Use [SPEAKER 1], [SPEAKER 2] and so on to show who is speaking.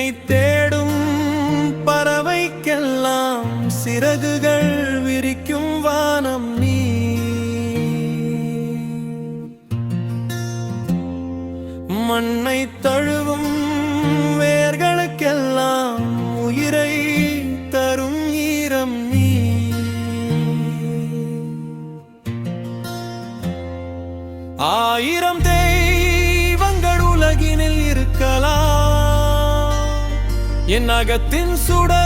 [SPEAKER 1] உன்னை தேடும் பறவைக்கெல்லாம் சிறகுகள் விரிக்கும் வானம் நீ. மண்ணை தழுவும் வேர்களுக்கெல்லாம் உயிரை தரும் ஈரம் நீ. ஆயிரம் தெய்வங்கள் உலகினில் இருக்கலாம், என் அகத்தின் சுடர்